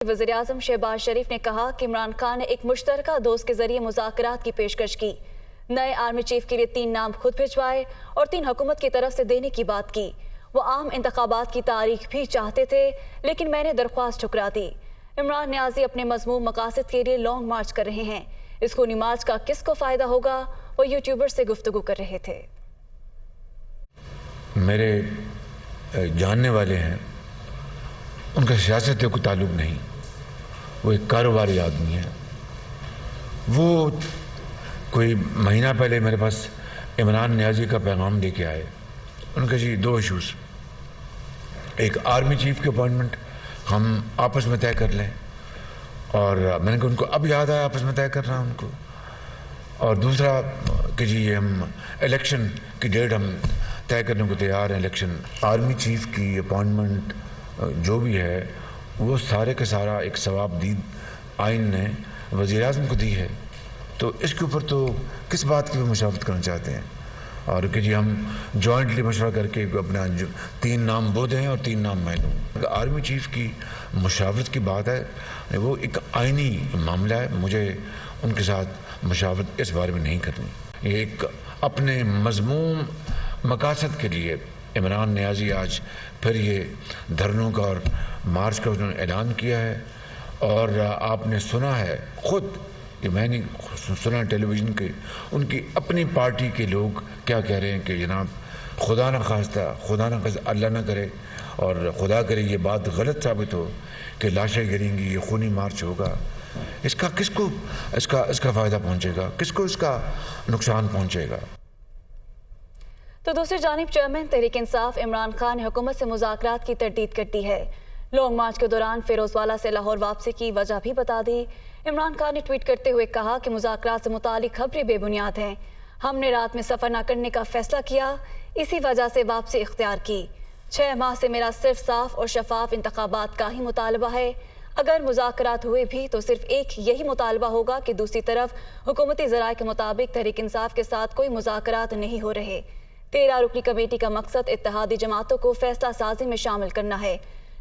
वज़ीर-ए-आज़म शहबाज शरीफ ने कहा कि इमरान खान ने एक मुश्तरका दोस्त के जरिए मुज़ाकरात की पेशकश की। नए आर्मी चीफ के लिए 3 नाम खुद भिजवाए और 3 हुकूमत की तरफ से देने की बात की। वो आम इंतखाबात की तारीख भी चाहते थे, लेकिन मैंने दरख्वास्त ठुकरा दी। इमरान नियाज़ी अपने मज़मूम मकासद के लिए लॉन्ग मार्च कर रहे हैं। इस खूनी मार्च का किसको फ़ायदा होगा, वो यूट्यूबर से गुफ्तगू कर रहे थे। मेरे जानने वाले हैं, उनका सियासत से कोई ताल्लुक़ नहीं, वो एक कारोबारी आदमी है। वो कोई महीना पहले मेरे पास इमरान नियाज़ी का पैगाम लेके आए। उनके जी 2 इशूज़, एक आर्मी चीफ की अपॉइंटमेंट हम आपस में तय कर लें, और मैंने कहा उनको अब याद आया आपस में तय कर रहा हूँ उनको, और दूसरा कि जी हम इलेक्शन की डेट हम तय करने को तैयार हैं। इलेक्शन आर्मी चीफ की अपॉइंटमेंट जो भी है वो सारे का सारा एक सवाबदीद आइन ने वज़ीर-ए-आज़म को दी है, तो इसके ऊपर तो किस बात की भी मुशावरत करना चाहते हैं, और कि जी हम जॉइंटली मशवरा करके अपना 3 नाम वो दें और 3 नाम मैं लूँ। आर्मी चीफ की मुशावरत की बात है, वो एक आइनी मामला है, मुझे उनके साथ मुशावरत इस बारे में नहीं करनी। ये एक अपने मज़मूम मकासद के लिए इमरान नियाज़ी आज फिर ये धरनों का और मार्च का उन्होंने ऐलान किया है, और आपने सुना है खुद, कि मैंने सुना टेलीविज़न के, उनकी अपनी पार्टी के लोग क्या कह रहे हैं कि जनाब खुदा न खास्ता, अल्लाह ना करे और खुदा करे ये बात गलत साबित हो कि लाशें गिरेंगी, ये खूनी मार्च होगा, इसका किसको इसका फ़ायदा पहुँचेगा, किसको इसका नुकसान पहुँचेगा। तो दूसरी जानिब चेयरमैन तहरीक इंसाफ इमरान खान ने हुकूमत से मुज़ाकरात की तरदीद कर दी है। लॉन्ग मार्च के दौरान फिरोजवाला से लाहौर वापसी की वजह भी बता दी। इमरान खान ने ट्वीट करते हुए कहा कि मुज़ाकरात से मुतालिक खबरें बेबुनियाद हैं। हमने रात में सफ़र न करने का फैसला किया, इसी वजह से वापसी इख्तियार की। 6 माह से मेरा सिर्फ साफ और शफाफ इंतखाबात का ही मुतालबा है। अगर मुज़ाकरात हुए भी तो सिर्फ एक यही मुतालबा होगा कि दूसरी तरफ हुकूमती ज़राए के मुताबिक तहरीक इंसाफ के साथ कोई मुज़ाकरात नहीं हो रहे। 13 रुकनी कमेटी का मकसद इत्तेहादी जमातों को फैसला साजी में शामिल करना है।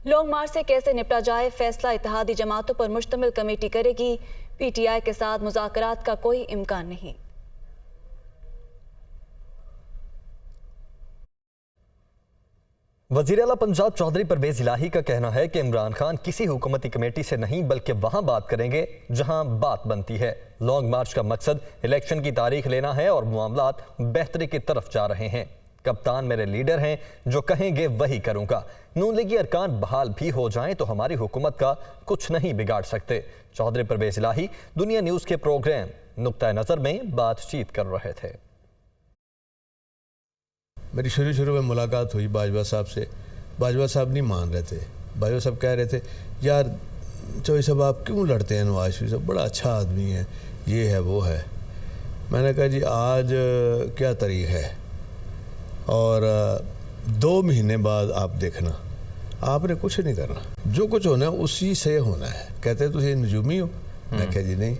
लॉन्ग मार्च से कैसे निपटा जाए, फैसला इत्तेहादी जमातों पर मुश्तमिल कमेटी करेगी। PTI के साथ मुज़ाकरात का कोई इम्कान नहीं। वज़ीर आला पंजाब चौधरी परवेज़ इलाही का कहना है कि इमरान खान किसी हुकूमती कमेटी से नहीं बल्कि वहां बात करेंगे जहां बात बनती है। लॉन्ग मार्च का मकसद इलेक्शन की तारीख लेना है और मामलात बेहतरी की तरफ जा रहे हैं। कप्तान मेरे लीडर हैं, जो कहेंगे वही करूंगा। नून लीगी अरकान बहाल भी हो जाएं तो हमारी हुकूमत का कुछ नहीं बिगाड़ सकते। चौधरी परवेज़ इलाही दुनिया न्यूज़ के प्रोग्राम नुक्ता नज़र में बातचीत कर रहे थे। मेरी शुरू में मुलाकात हुई बाजवा साहब से। बाजवा साहब नहीं मान रहे थे। बाजवा साहब कह रहे थे, यार चौधरी साहब आप क्यों लड़ते हैं नवाज शरीफ साहब, बड़ा अच्छा आदमी है, ये है वो है। मैंने कहा जी आज क्या तारीख है, और 2 महीने बाद आप देखना, आपने कुछ नहीं करना, जो कुछ होना है उसी से होना है। कहते तुम नजूमी हो, मैं कहा जी नहीं,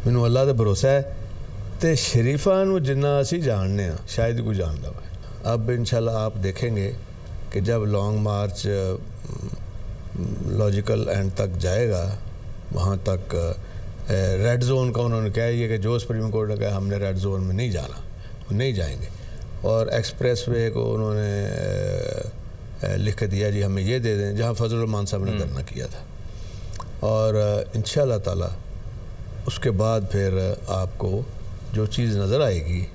मैनू अल्लाह का भरोसा है, तो शरीफा जिन्ना असी जानने शायद कोई जानता है। अब इंशाल्लाह आप देखेंगे कि जब लॉन्ग मार्च लॉजिकल एंड तक जाएगा, वहाँ तक रेड जोन का उन्होंने कहा है कि जो सुप्रीम कोर्ट ने कहा हमने रेड जोन में नहीं जाना, वो नहीं जाएंगे। और एक्सप्रेस वे को उन्होंने लिख दिया जी हमें ये दे दें, जहाँ फजल रहमान साहब ने धरना किया था। और इंशाल्लाह ताला उसके बाद फिर आपको जो चीज़ नज़र आएगी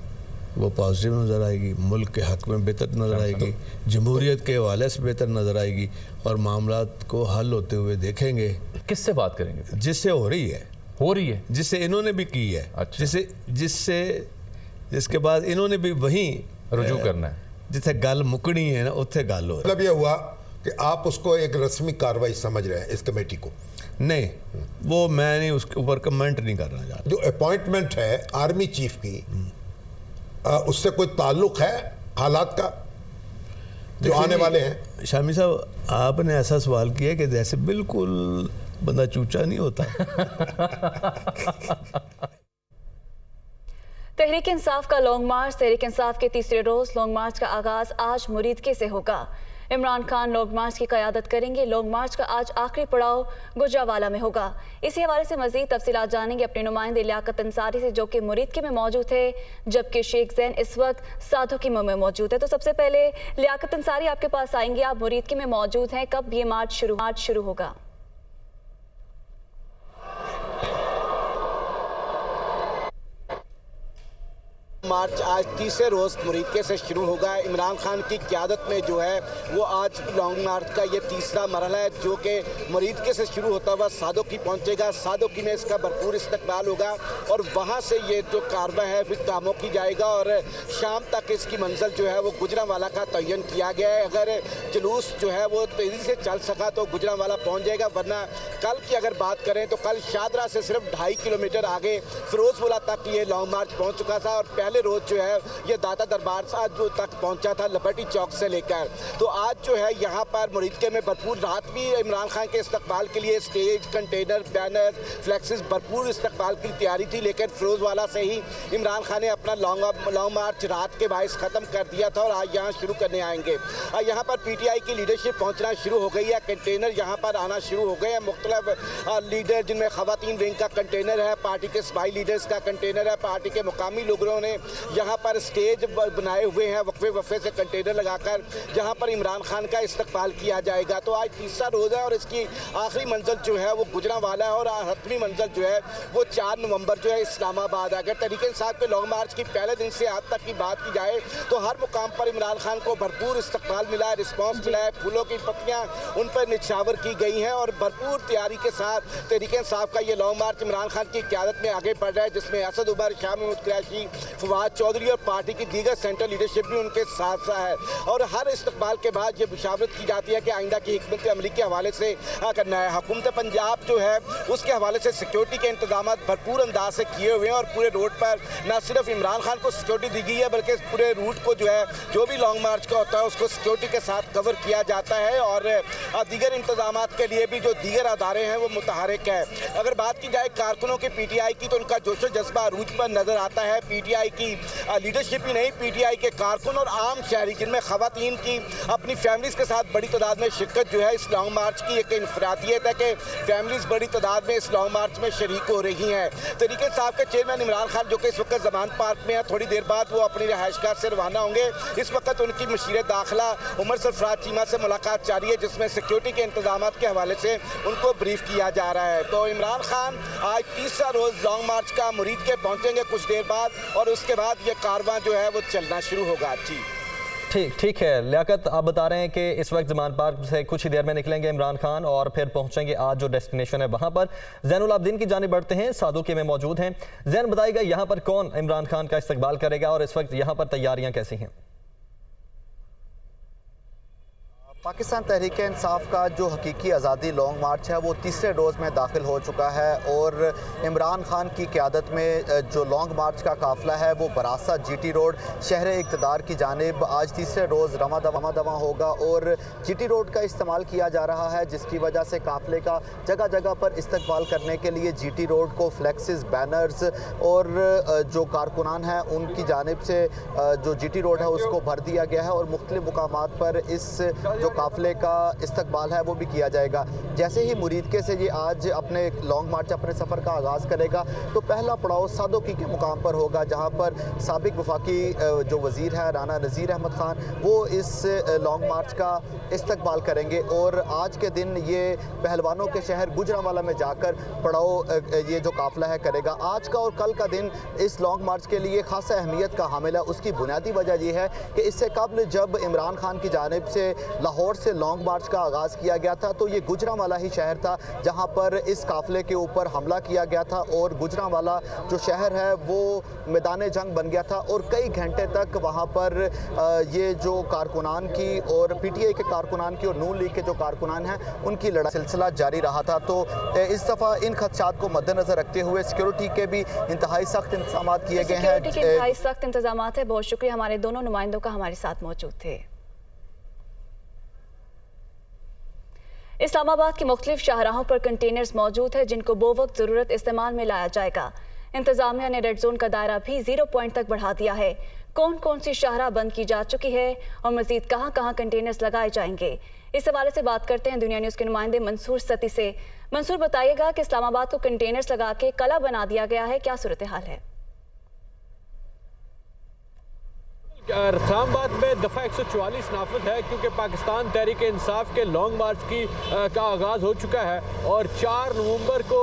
वो पॉजिटिव नज़र आएगी, मुल्क के हक़ में बेहतर नज़र आएगी, जमहूरियत के हवाले से बेहतर नज़र आएगी, और मामलात को हल होते हुए देखेंगे। किससे बात करेंगे? जिससे हो रही है, जिससे इन्होंने भी की है। अच्छा। जिसके बाद इन्होंने भी वहीं रुजू करना है, जिथे गल मुकनी है ना उत्थे गल हो। मतलब ये हुआ कि आप उसको एक रस्मी कार्रवाई समझ रहे हैं इस कमेटी को? नहीं, वो मैं नहीं उसके ऊपर कमेंट नहीं करना चाहता। जो अपॉइंटमेंट है आर्मी चीफ की, उससे कोई ताल्लुक है हालात का जो आने वाले हैं? शामी साहब आपने ऐसा सवाल किया कि जैसे बिल्कुल बंदा चूचा नहीं होता। तहरीक इंसाफ का लॉन्ग मार्च। तहरीक इंसाफ के तीसरे रोज लॉन्ग मार्च का आगाज आज मुरीदके से होगा। इमरान खान लॉन्ग मार्च की क़यादत करेंगे। लॉन्ग मार्च का आज आखिरी पड़ाव गुजरावाला में होगा। इसी हवाले से मज़ीद तफसीलात जानेंगे अपने नुमाइंदे लियाकत अंसारी से, जो कि मुरीदके में मौजूद है, जबकि शेख जैन इस वक्त सादोकी में मौजूद है। तो सबसे पहले लियाकत अंसारी, आपके पास आएंगे। आप मुरीदके में मौजूद हैं, कब ये मार्च शुरू होगा? मार्च आज तीसरे रोज़ मुरीदके से शुरू होगा। इमरान खान की क़यादत में जो है वो आज लॉन्ग मार्च का ये तीसरा मरहला है, जो कि मुरीदके से शुरू होता हुआ सादोकी पहुंचेगा। सादोकी में इसका भरपूर इस्तकबाल होगा और वहां से ये जो कारवा है फिर कामों की जाएगा और शाम तक इसकी मंजिल जो है वो गुजरांवाला का तयन किया गया है। अगर जुलूस जो है वो तेज़ी से चल सका तो गुजरांवाला पहुँच जाएगा, वरना कल की अगर बात करें तो कल शादरा से सिर्फ 2.5 किलोमीटर आगे फिरोजपुरा तक ये लॉन्ग मार्च पहुँच चुका था और पहले रोज जो है ये दाता दरबार जो तक पहुंचा था लिबर्टी चौक से लेकर। तो आज जो है यहाँ पर मुरीदके में भरपूर रात भी इमरान खान के इस्तकबाल के लिए स्टेज, कंटेनर, बैनर, फ्लैक्सेस, भरपूर इस्तकबाल की तैयारी थी, लेकिन फिरोजवाला से ही इमरान खान ने अपना लॉन्ग मार्च रात के बायस ख़त्म कर दिया था और आज यहाँ शुरू करने आएंगे। यहाँ पर PTI की लीडरशिप पहुँचना शुरू हो गई है, कंटेनर यहाँ पर आना शुरू हो गए हैं। मुख्तलिफ लीडर जिनमें ख़वातीन विंग का कंटेनर है, पार्टी के सूबाई लीडर्स का कंटेनर है, पार्टी के मुकामी लोगों ने यहाँ पर स्टेज बनाए हुए हैं वक्फे से कंटेनर लगाकर, जहाँ पर इमरान खान का इस्तकबाल किया जाएगा। तो आज तीसरा रोज़ है और इसकी आखिरी मंजिल जो है वो गुजरांवाला है और हतमी मंजिल जो है वो 4 नवंबर जो है इस्लामाबाद है। अगर तरीके साहब के लॉन्ग मार्च की पहले दिन से आज तक की बात की जाए तो हर मुकाम पर इमरान खान को भरपूर इस्तकबाल मिला है, रिस्पॉन्स मिला है, फूलों की पत्तियाँ उन पर निछावर की गई हैं और भरपूर तैयारी के साथ तरीके साहब का ये लॉन्ग मार्च इमरान खान की क़यादत में आगे बढ़ रहा है, जिसमें असद उमर, शाह महमूद कुरैशी, फवाद चौधरी और पार्टी की दीगर सेंट्रल लीडरशिप भी उनके साथ है। और हर इस्तकबाल के बाद ये मुशावरत की जाती है कि आइंदा की हिकमत अमली के हवाले से करना है। हुकूमत पंजाब जो है उसके हवाले से सिक्योरिटी के इंतजाम भरपूर अंदाज से किए हुए हैं और पूरे रोड पर न सिर्फ इमरान खान को सिक्योरिटी दी गई है बल्कि पूरे रूट को जो है जो भी लॉन्ग मार्च का होता है उसको सिक्योरिटी के साथ कवर किया जाता है और दीगर इंतजाम के लिए भी जो दीगर अदारे हैं वो मुतहरिक है। अगर बात की जाए कारकुनों के PTI की तो उनका जोशो जज्बा अरूज पर नजर आता है। PTI की लीडरशिप ही नहीं, PTI के कारकुन और आम शहरी जिनमें ख़वातीन की अपनी फैमिलीज के साथ बड़ी तादाद में शिरकत जो है इस लॉन्ग मार्च की एक इनफरादियत है कि फैमिलीज बड़ी तादाद में इस लॉन्ग मार्च में शरीक हो रही हैं। तरीके साहब के चेयरमैन इमरान खान जो कि इस वक्त जमान पार्क में है, थोड़ी देर बाद वो अपनी रहायशगाह से रवाना होंगे। इस वक्त उनकी मशीर दाखिला उमर सरफराज चीमा से मुलाकात जारी है, जिसमें सिक्योरिटी के इंतजाम के हवाले से उनको ब्रीफ किया जा रहा है। तो इमरान खान आज तीसरा रोज़ लॉन्ग मार्च का मुरीदके पहुँचेंगे कुछ देर बाद और उसके बाद ये कारवां जो है वो चलना शुरू होगा। जी ठीक है लियाकत, आप बता रहे हैं कि इस वक्त जमान पार्क से कुछ ही देर में निकलेंगे इमरान खान और फिर पहुंचेंगे आज जो डेस्टिनेशन है वहां पर। ज़ैनुल आबदीन की जानिब बढ़ते हैं, सादोकी में मौजूद हैं। ज़ैन, बताइएगा यहाँ पर कौन इमरान खान का इस्तकबाल करेगा और इस वक्त यहाँ पर तैयारियाँ कैसी हैं? पाकिस्तान तहरीक इंसाफ का जो हकीकी आज़ादी लॉन्ग मार्च है वो तीसरे रोज़ में दाखिल हो चुका है और इमरान खान की क़यादत में जो लॉन्ग मार्च का काफ़िला है वो बरासा GT रोड शहर इक़्तिदार की जानिब आज तीसरे रोज़ रवां दवा होगा और GT रोड का इस्तेमाल किया जा रहा है, जिसकी वजह से काफ़िले का जगह जगह पर इस्तकबाल करने के लिए GT रोड को फ्लैक्सेस, बैनर्स और जो कारकुनान हैं उनकी जानिब से जो GT रोड है उसको भर दिया गया है और मुख्तलिफ मुकामात पर इस जो काफ़िले का इस्तकबाल है वो भी किया जाएगा। जैसे ही मुरीदके से ये आज अपने लॉन्ग मार्च अपने सफ़र का आगाज़ करेगा तो पहला पड़ाव सादोकी के मुकाम पर होगा, जहाँ पर साबिक वफाकी जो वज़ीर है राना नज़ीर अहमद ख़ान वो इस लॉन्ग मार्च का इस्तकबाल करेंगे और आज के दिन ये पहलवानों के शहर गुजरांवाला में जाकर पड़ाव ये जो काफ़िला है करेगा। आज का और कल का दिन इस लॉन्ग मार्च के लिए ख़ासा अहमियत का हामिल है। उसकी बुनियादी वजह यह है कि इससे कबल जब इमरान खान की जानिब से लाहौर से लॉन्ग मार्च का आगाज़ किया गया था तो ये गुजरांवाला ही शहर था जहां पर इस काफ़िले के ऊपर हमला किया गया था और गुजरांवाला जो शहर है वो मैदान जंग बन गया था और कई घंटे तक वहां पर ये जो कारकुनान की और PTI के कारकुनान की और नून लीग के जो कारकुनान हैं उनकी लड़ाई सिलसिला जारी रहा था। तो इस दफ़ा इन खदशात को मद्देनज़र रखते हुए सिक्योरिटी के भी इंतहाई सख्त इंतजाम किए गए हैं। इंतहाई सख्त इंतजाम है। बहुत शुक्रिया, हमारे दोनों नुमाइंदों का हमारे साथ मौजूद थे। इस्लामाबाद के मुख्तलिफ शाहराहों पर कंटेनर्स मौजूद है जिनको बोवक्त ज़रूरत इस्तेमाल में लाया जाएगा। इंतजामिया ने रेड जोन का दायरा भी 0 पॉइंट तक बढ़ा दिया है। कौन कौन सी शाहराह बंद की जा चुकी है और मजीद कहां कहां कंटेनर्स लगाए जाएंगे, इस हवाले से बात करते हैं दुनिया न्यूज़ के नुमाइंदे मंसूर सती से। मंसूर, बताइएगा कि इस्लामाबाद को कंटेनर्स लगा के कला बना दिया गया है, क्या सूरत हाल है? इस्लामाबाद में दफ़ा 144 नाफिज है क्योंकि पाकिस्तान तहरीक इंसाफ के लॉन्ग मार्च का आगाज़ हो चुका है और 4 नवंबर को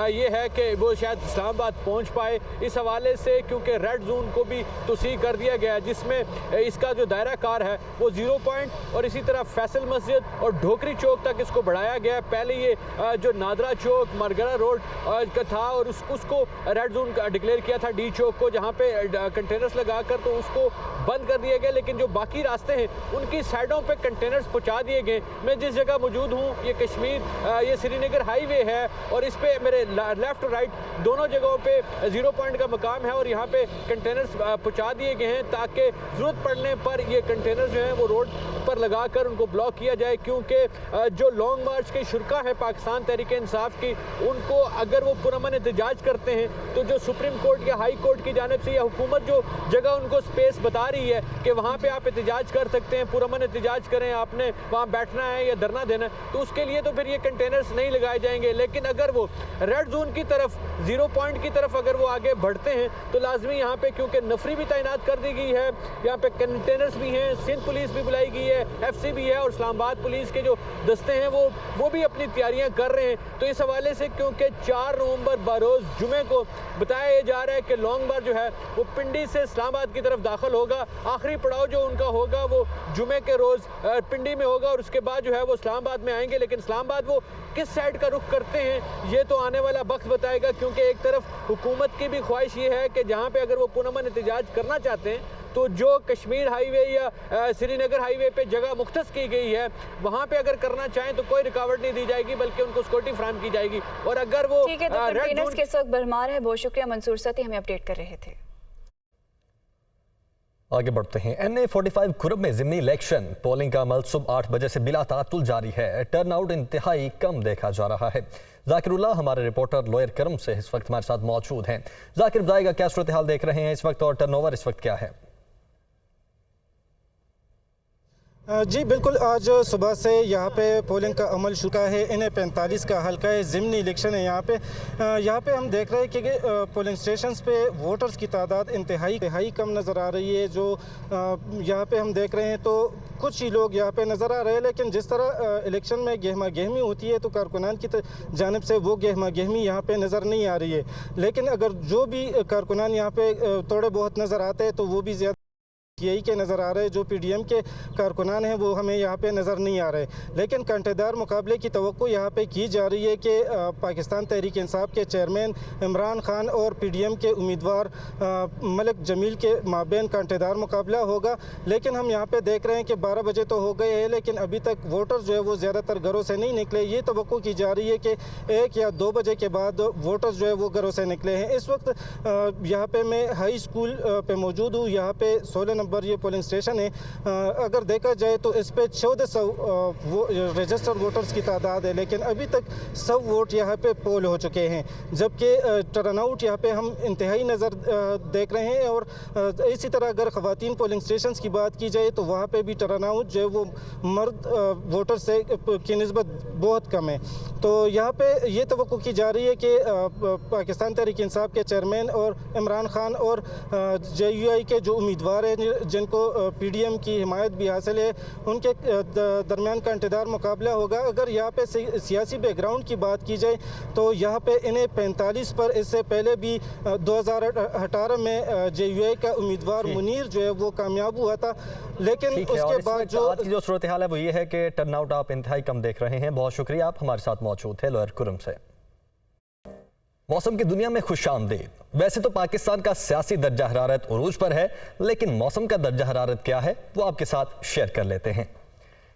ये है कि वो शायद इस्लामाबाद पहुंच पाए। इस हवाले से क्योंकि रेड जोन को भी तोसी कर दिया गया है जिसमें इसका जो दायरा कार है वो 0 पॉइंट और इसी तरह फैसल मस्जिद और ढोकरी चौक तक इसको बढ़ाया गया है। पहले ये जो नादरा चौक मरगरा रोड का था और उसको रेड जोन डिक्लेयर किया था डी चौक को, जहाँ पे कंटेनर्स लगा कर तो उसको बंद कर दिए गए, लेकिन जो बाकी रास्ते हैं उनकी साइडों पे कंटेनर्स पहुंचा दिए गए। मैं जिस जगह मौजूद हूं ये कश्मीर ये श्रीनगर हाईवे है और इस पे मेरे लेफ्ट और राइट दोनों जगहों पे 0 पॉइंट का मकाम है और यहाँ पे कंटेनर्स पहुंचा दिए गए हैं ताकि ज़रूरत पड़ने पर ये कंटेनर जो हैं वो रोड पर लगा कर उनको ब्लॉक किया जाए, क्योंकि जो लॉन्ग मार्च के शुरा है पाकिस्तान तहरीक इंसाफ की, उनको अगर वो पुरअमन एहतजाज करते हैं तो जो सुप्रीम कोर्ट या हाई कोर्ट की जानिब से या हुकूमत जो जगह उनको स्पेस बता रही है कि वहाँ पे आप एहतजाज कर सकते हैं, पुरअमन एहतजाज करें, आपने वहाँ बैठना है या धरना देना है, तो उसके लिए तो फिर ये कंटेनर्स नहीं लगाए जाएंगे। लेकिन अगर वो रेड जोन की तरफ 0 पॉइंट की तरफ अगर वो आगे बढ़ते हैं तो लाजमी यहाँ पे क्योंकि नफरी भी तैनात कर दी गई है, यहाँ पे कंटेनर्स भी हैं, सिंध पुलिस भी बुलाई गई है, FC भी है और इस्लामाबाद पुलिस के जो दस्ते हैं वो भी अपनी तैयारियां कर रहे हैं। तो इस हवाले से क्योंकि 4 नवंबर बरोज़ जुमे को बताया जा रहा है कि लॉन्ग मार्च जो है वो पिंडी से इस्लामाबाद की तरफ दाखिल होगा। आखिरी पड़ाव जो उनका होगा वो जुमे के रोज़ पिंडी में होगा और उसके बाद जो है वो इस्लामाबाद में आएंगे। लेकिन इस्लामाबाद वो किस साइड का रुख करते हैं ये तो आने वाला वक्त बताएगा, क्योंकि एक तरफ हुकूमत की भी ख्वाहिश ये है कि जहाँ पे अगर वो पुरअमन एहतजाज करना चाहते हैं तो जो कश्मीर हाईवे या श्रीनगर हाईवे पे जगह मुख्तस की गई है वहाँ पे अगर करना चाहें तो कोई रुकावट नहीं दी जाएगी, बल्कि उनको सिक्योरिटी फ्राहम की जाएगी। और अगर वो ठीक है, तो कंटेनर्स के वक्त भरमार है। बहुत शुक्रिया मंसूर सती, हमें अपडेट कर रहे थे। आगे बढ़ते हैं। NA 45 कुरब में ज़िमनी इलेक्शन पोलिंग का अमल सुबह 8 बजे से बिला तातुल जारी है। टर्नआउट इंतहाई कम देखा जा रहा है। जाकिरुल्लाह हमारे रिपोर्टर लोयर करम से इस वक्त हमारे साथ मौजूद हैं। जाकिर, बताइएगा क्या सूरत हाल देख रहे हैं इस वक्त और टर्नओवर इस वक्त क्या है? जी बिल्कुल, आज सुबह से यहाँ पे पोलिंग का अमल शुरू है। NA 45 का हल्का है, ज़िमनी इलेक्शन है। यहाँ पे हम देख रहे हैं कि पोलिंग स्टेशंस पे वोटर्स की तादाद इंतहाई कम नज़र आ रही है। जो यहाँ पे हम देख रहे हैं तो कुछ ही लोग यहाँ पे नज़र आ रहे हैं, लेकिन जिस तरह इलेक्शन में गहमा गहमी होती है तो कारकुनान की जानिब से वो गहमा गहमी यहाँ पे नज़र नहीं आ रही है। लेकिन अगर जो भी कारकुनान यहाँ पे थोड़े बहुत नज़र आते हैं तो वो भी ज़्यादा यही के नज़र आ रहे हैं। जो PDM के कारकुनान हैं वो हमें यहाँ पे नज़र नहीं आ रहे। लेकिन कांटेदार मुकाबले की तवक्को यहाँ पे की जा रही है कि पाकिस्तान तहरीक इंसाफ के चेयरमैन इमरान खान और PDM के उम्मीदवार मलिक जमील के माबैन कांटेदार मुकाबला होगा। लेकिन हम यहाँ पे देख रहे हैं कि 12 बजे तो हो गए हैं, लेकिन अभी तक वोटर जो है वो ज़्यादातर घरों से नहीं निकले। ये तवक्को की जा रही है कि 1 या 2 बजे के बाद वोटर्स जो है वो घरों से निकले हैं। इस वक्त यहाँ पे मैं हाई स्कूल पे मौजूद हूँ। यहाँ पे 16 नंबर ये पोलिंग स्टेशन है। अगर देखा जाए तो इस पे 1400 रजिस्टर्ड वोटर्स की तादाद है, लेकिन अभी तक 100 वोट यहाँ पे पोल हो चुके हैं, जबकि टर्नआउट यहाँ पे हम इंतहाई नज़र देख रहे हैं। और इसी तरह अगर ख़वातीन पोलिंग स्टेशन की बात की जाए तो वहाँ पे भी टर्नआउट जो है वो मर्द वोटर से की निस्बत बहुत कम है। तो यहाँ पे ये तवक्को की जा रही है कि पाकिस्तान तहरीक इंसाफ के चेयरमैन और इमरान खान और JUI के जो उम्मीदवार हैं जिनको PDM की हिमायत भी हासिल है, उनके दरमियान कांटेदार मुकाबला होगा। अगर यहाँ पे सियासी बैकग्राउंड की बात की जाए तो यहाँ पे NA 45 पर इससे पहले भी 2018 में JUI का उम्मीदवार मुनीर जो है वो कामयाब हुआ था। लेकिन उसके बाद जो सूरत हाल है वो ये है कि टर्नआउट आप इंतहाई कम देख रहे हैं। बहुत शुक्रिया, आप हमारे साथ मौजूद थे लोयर कुरम से। मौसम की दुनिया में खुशामदीद। वैसे तो पाकिस्तान का सियासी दर्जा हरारत उरूज पर है, लेकिन मौसम का दर्जा हरारत क्या है वो आपके साथ शेयर कर लेते हैं।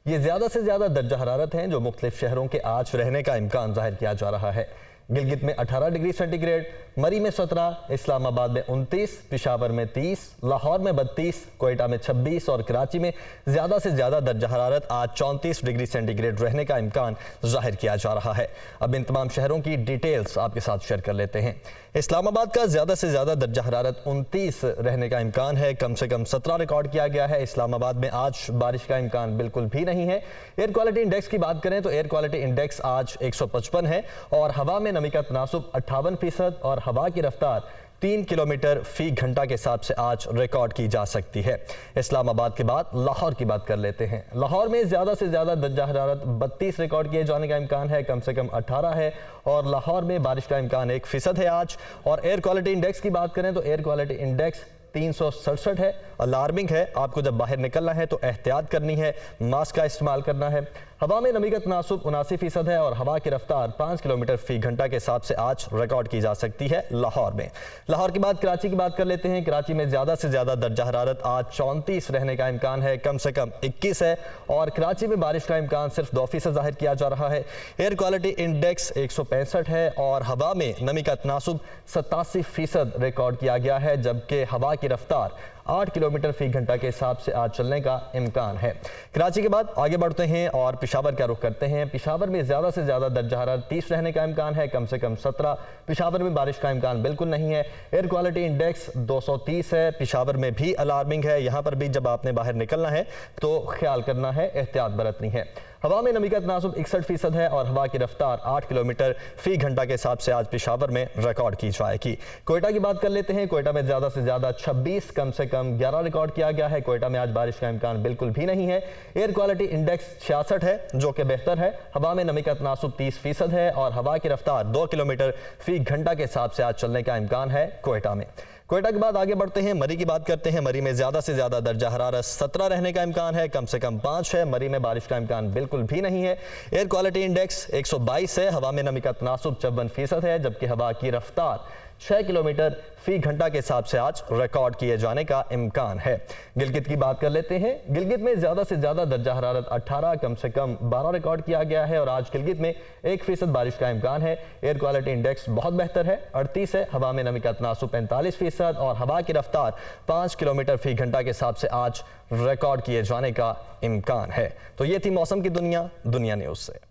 ये ज़्यादा से ज़्यादा दर्जा हरारत हैं जो मुख्तलिफ शहरों के आज रहने का इम्कान जाहिर किया जा रहा है। गिलगित में 18 डिग्री सेंटीग्रेड, मरी में 17, इस्लामाबाद में 29, पिशावर में 30, लाहौर में 32, कोयटा में 26 और कराची में ज़्यादा से ज़्यादा दर्जा हरारत आज 34 डिग्री सेंटीग्रेड रहने का इम्कान जाहिर किया जा रहा है। अब इन तमाम शहरों की डिटेल्स आपके साथ शेयर कर लेते हैं। इस्लामाबाद का ज़्यादा से ज़्यादा दर्जा हरारत 29 रहने का इम्कान है, कम से कम 17 रिकॉर्ड किया गया है। इस्लामाबाद में आज बारिश का इम्कान बिल्कुल भी नहीं है। एयर क्वालिटी इंडेक्स की बात करें तो एयर क्वालिटी इंडेक्स आज 155 है और हवा में नमी का तनासुब 58% और हवा की रफ्तार 3 किलोमीटर फी घंटा के हिसाब से आज रिकॉर्ड की जा सकती है। इस्लामाबाद के बाद लाहौर की बात कर लेते हैं। लाहौर में ज़्यादा से ज़्यादा दर्जा हरारत 32 रिकॉर्ड किए जाने का इम्कान है, कम से कम 18 है और लाहौर में बारिश का इम्कान 1% है आज। और एयर क्वालिटी इंडेक्स की बात करें तो एयर क्वालिटी इंडेक्स 367 है, अलार्मिंग है। आपको जब बाहर निकलना है तो एहतियात करनी है, मास्क का इस्तेमाल करना है। हवा में नमी का तनासुब 79% है और हवा की रफ्तार 5 किलोमीटर फी घंटा के हिसाब से आज रिकॉर्ड की जा सकती है लाहौर में। लाहौर के बाद कराची की बात कर लेते हैं। कराची में ज़्यादा से ज़्यादा दर्जा हरारत आज 34 रहने का इम्कान है, कम से कम 21 है और कराची में बारिश का इम्कान सिर्फ 2% जाहिर किया जा रहा है। एयर क्वालिटी इंडेक्स 165 है और हवा में नमी का तनासुब 87% रिकॉर्ड किया गया है, जबकि हवा की रफ्तार 8 किलोमीटर फी घंटा के हिसाब से आज चलने का इम्कान है। कराची के बाद आगे बढ़ते हैं और पिशावर का रुख करते हैं। पिशावर में ज़्यादा से ज़्यादा दर्जा हरारत 30 रहने का इम्कान है, कम से कम 17। पिशावर में बारिश का इम्कान बिल्कुल नहीं है। एयर क्वालिटी इंडेक्स 230 है। पिशावर में भी अलार्मिंग है। यहाँ पर भी जब आपने बाहर निकलना है तो ख्याल करना है, एहतियात बरतनी है। हवा में नमी का तनासुब 61% है और हवा की रफ्तार 8 किलोमीटर फी घंटा के हिसाब से आज पिशावर में रिकॉर्ड की जाएगी। कोयटा की बात कर लेते हैं। कोयटा में ज़्यादा से ज़्यादा 26, कम से कम 11 रिकॉर्ड किया गया है। कोयटा में आज बारिश का इम्कान बिल्कुल भी नहीं है। एयर क्वालिटी इंडेक्स 66 है, जो कि बेहतर है। हवा में नमी का तनासुब 30% है और हवा की रफ्तार 2 किलोमीटर फी घंटा के हिसाब से आज चलने का इम्कान है कोयटा में। कोयटा के बाद आगे बढ़ते हैं, मरी की बात करते हैं। मरी में ज़्यादा से ज़्यादा दर्जा हरारत 17 रहने का इम्कान है, कम से कम 5 है। मरी में बारिश का इम्कान बिल्कुल भी नहीं है। एयर क्वालिटी इंडेक्स 122 है। हवा में नमी का तनासुब 54% है, जबकि हवा की रफ्तार 6 किलोमीटर फी घंटा के हिसाब से आज रिकॉर्ड किए जाने का इम्कान है। गिलगित की बात कर लेते हैं। गिलगित में ज़्यादा से ज़्यादा दर्जा हरारत 18, कम से कम 12 रिकॉर्ड किया गया है और आज गिलगित में 1% बारिश का इम्कान है। एयर क्वालिटी इंडेक्स बहुत बेहतर है, 38 है। हवा में नमी का तनासुब 45% और हवा की रफ्तार 5 किलोमीटर फी घंटा के हिसाब से आज रिकॉर्ड किए जाने का इम्कान है। तो ये थी मौसम की दुनिया न्यूज़ से।